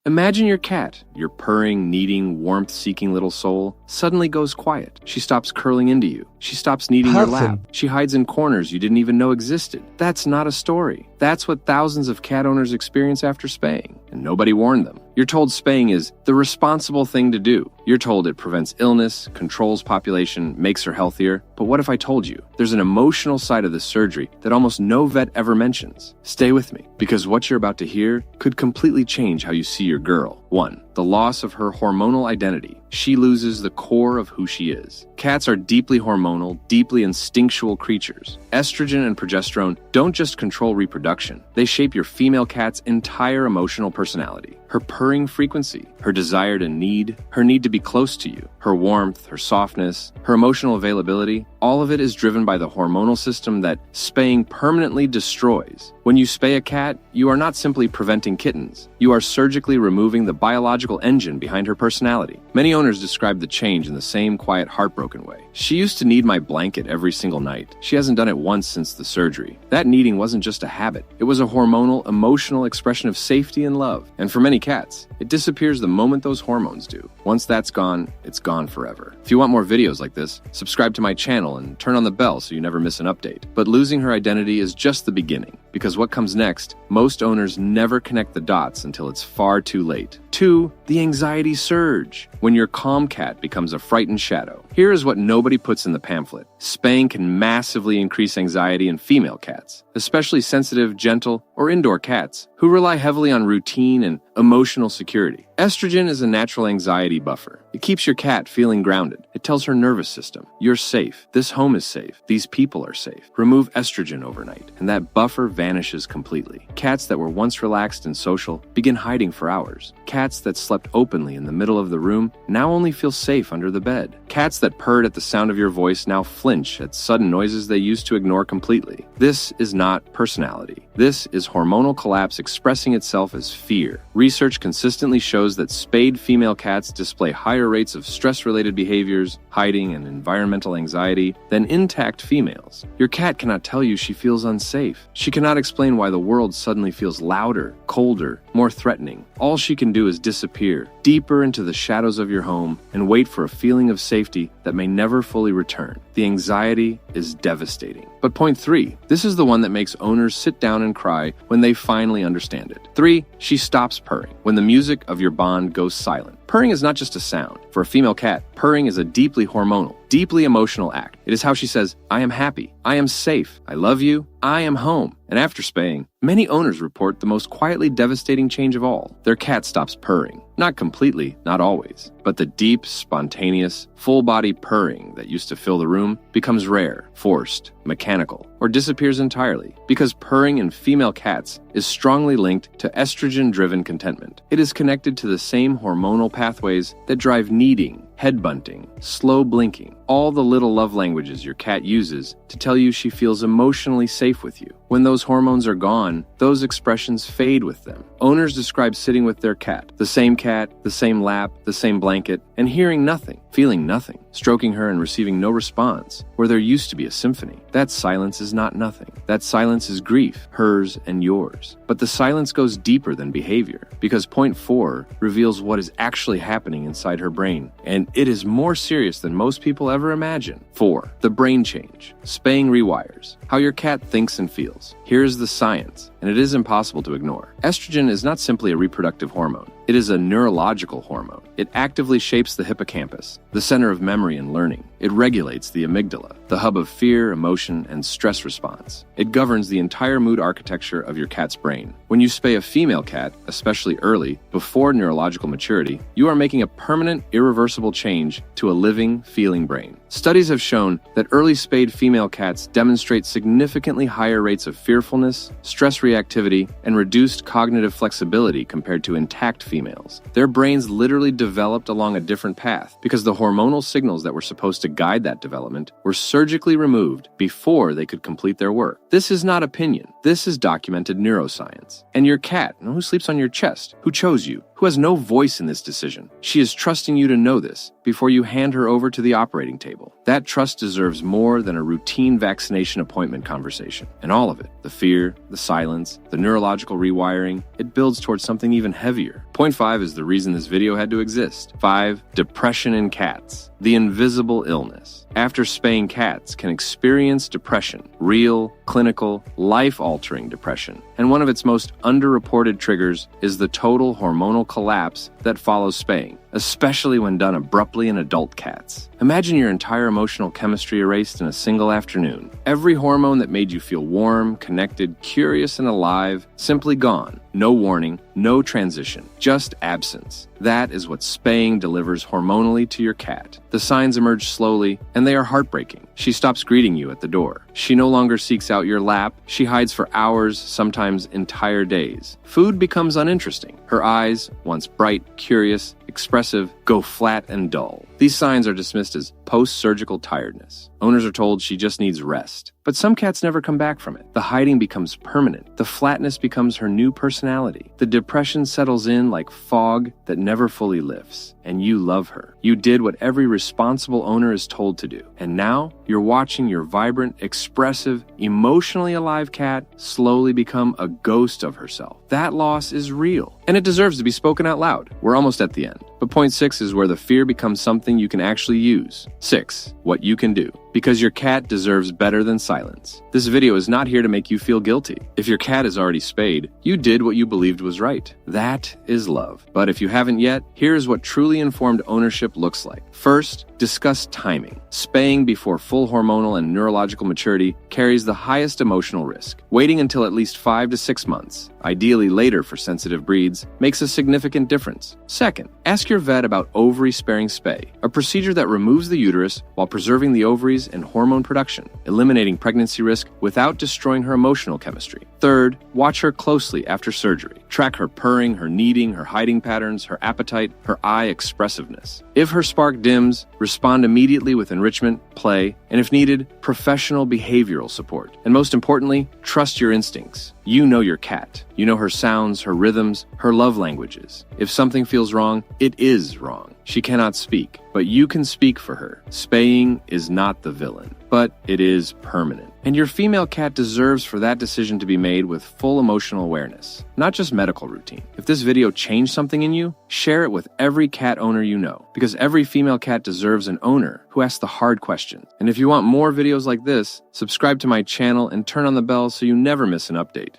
Imagine your cat, your purring, needing, warmth-seeking little soul, suddenly goes quiet. She stops curling into you. She stops needing your lap. She hides in corners you didn't even know existed. That's not a story. That's what thousands of cat owners experience after spaying, and nobody warned them. You're told spaying is the responsible thing to do. You're told it prevents illness, controls population, makes her healthier. But what if I told you there's an emotional side of this surgery that almost no vet ever mentions? Stay with me, because what you're about to hear could completely change how you see your girl. 1. The loss of her hormonal identity. She loses the core of who she is. Cats are deeply hormonal, deeply instinctual creatures. Estrogen and progesterone don't just control reproduction. They shape your female cat's entire emotional personality. Her purring frequency, her desire to need, her need to be close to you, her warmth, her softness, her emotional availability, all of it is driven by the hormonal system that spaying permanently destroys. When you spay a cat, you are not simply preventing kittens. You are surgically removing the biological engine behind her personality. Many owners describe the change in the same quiet, heartbroken way. She used to need my blanket every single night. She hasn't done it once since the surgery. That needing wasn't just a habit. It was a hormonal, emotional expression of safety and love. And for many cats, it disappears the moment those hormones do. Once that's gone, it's gone forever. If you want more videos like this, subscribe to my channel and turn on the bell so you never miss an update. But losing her identity is just the beginning, because what comes next, most owners never connect the dots until it's far too late. 2. The anxiety surge, when your calm cat becomes a frightened shadow. Here is what nobody puts in the pamphlet. Spaying can massively increase anxiety in female cats, especially sensitive, gentle, or indoor cats who rely heavily on routine and emotional security. Estrogen is a natural anxiety buffer. It keeps your cat feeling grounded. It tells her nervous system, you're safe, this home is safe, these people are safe. Remove estrogen overnight, and that buffer vanishes completely. Cats that were once relaxed and social begin hiding for hours. Cats that slept openly in the middle of the room now only feel safe under the bed. Cats that purred at the sound of your voice now flinch at sudden noises they used to ignore completely. This is not personality. This is hormonal collapse expressing itself as fear. Research consistently shows that spayed female cats display higher rates of stress-related behaviors, hiding, and environmental anxiety than intact females. Your cat cannot tell you she feels unsafe. She cannot explain why the world suddenly feels louder, colder, more threatening. All she can do is disappear deeper into the shadows of your home and wait for a feeling of safety that may never fully return. The anxiety is devastating. But point 3, this is the one that makes owners sit down and cry when they finally understand it. 3, she stops purring when the music of your bond goes silent. Purring is not just a sound. For a female cat, purring is a deeply hormonal, deeply emotional act. It is how she says, I am happy, I am safe, I love you, I am home. And after spaying, many owners report the most quietly devastating change of all. Their cat stops purring. Not completely, not always, but the deep, spontaneous, full-body purring that used to fill the room becomes rare, forced, mechanical, or disappears entirely, because purring in female cats is strongly linked to estrogen-driven contentment. It is connected to the same hormonal pathways that drive needing, head bunting, slow blinking, all the little love languages your cat uses to tell you she feels emotionally safe with you. When those hormones are gone, those expressions fade with them. Owners describe sitting with their cat, the same lap, the same blanket, and hearing nothing, feeling nothing, stroking her and receiving no response, where there used to be a symphony. That silence is not nothing. That silence is grief, hers and yours. But the silence goes deeper than behavior, because point 4 reveals what is actually happening inside her brain, and it is more serious than most people ever imagine. 4. The brain change. Spaying rewires how your cat thinks and feels. Here is the science, and it is impossible to ignore. Estrogen is not simply a reproductive hormone. It is a neurological hormone. It actively shapes the hippocampus, the center of memory and learning. It regulates the amygdala, the hub of fear, emotion, and stress response. It governs the entire mood architecture of your cat's brain. When you spay a female cat, especially early, before neurological maturity, you are making a permanent, irreversible change to a living, feeling brain. Studies have shown that early spayed female cats demonstrate significantly higher rates of fearfulness, stress reactivity, and reduced cognitive flexibility compared to intact females. Their brains literally developed along a different path because the hormonal signals that were supposed to guide that development were surgically removed before they could complete their work. This is not opinion. This is documented neuroscience. And your cat, who sleeps on your chest, who chose you, who has no voice in this decision, she is trusting you to know this before you hand her over to the operating table. That trust deserves more than a routine vaccination appointment conversation. And all of it, the fear, the silence, the neurological rewiring, it builds towards something even heavier. Point 5 is the reason this video had to exist. 5. Depression in cats. The invisible illness. After spaying, cats can experience depression, real, clinical, life-altering depression. And one of its most underreported triggers is the total hormonal collapse that follows spaying, especially when done abruptly in adult cats. Imagine your entire emotional chemistry erased in a single afternoon. Every hormone that made you feel warm, connected, curious, and alive, simply gone. No warning, no transition, just absence. That is what spaying delivers hormonally to your cat. The signs emerge slowly, and they are heartbreaking. She stops greeting you at the door. She no longer seeks out your lap. She hides for hours, sometimes entire days. Food becomes uninteresting. Her eyes, once bright, curious, expressive, go flat and dull. These signs are dismissed as post-surgical tiredness. Owners are told she just needs rest. But some cats never come back from it. The hiding becomes permanent. The flatness becomes her new personality. The depression settles in like fog that never fully lifts. And you love her. You did what every responsible owner is told to do. And now you're watching your vibrant, expressive, emotionally alive cat slowly become a ghost of herself. That loss is real. And it deserves to be spoken out loud. We're almost at the end. But point 6 is where the fear becomes something you can actually use. 6. What you can do. Because your cat deserves better than silence. This video is not here to make you feel guilty. If your cat is already spayed, you did what you believed was right. That is love. But if you haven't yet, here's what truly informed ownership looks like. First, discuss timing. Spaying before full hormonal and neurological maturity carries the highest emotional risk. Waiting until at least 5 to 6 months, ideally later for sensitive breeds, makes a significant difference. Second, ask your vet about ovary-sparing spay, a procedure that removes the uterus while preserving the ovaries and hormone production, eliminating pregnancy risk without destroying her emotional chemistry. Third, watch her closely after surgery. Track her purring, her kneading, her hiding patterns, her appetite, her eye expressiveness. If her spark dims, respond immediately with enrichment, play, and if needed, professional behavioral support. And most importantly, trust your instincts. You know your cat. You know her sounds, her rhythms, her love languages. If something feels wrong, it is wrong. She cannot speak, but you can speak for her. Spaying is not the villain, but it is permanent. And your female cat deserves for that decision to be made with full emotional awareness, not just medical routine. If this video changed something in you, share it with every cat owner you know, because every female cat deserves an owner who asks the hard questions. And if you want more videos like this, subscribe to my channel and turn on the bell so you never miss an update.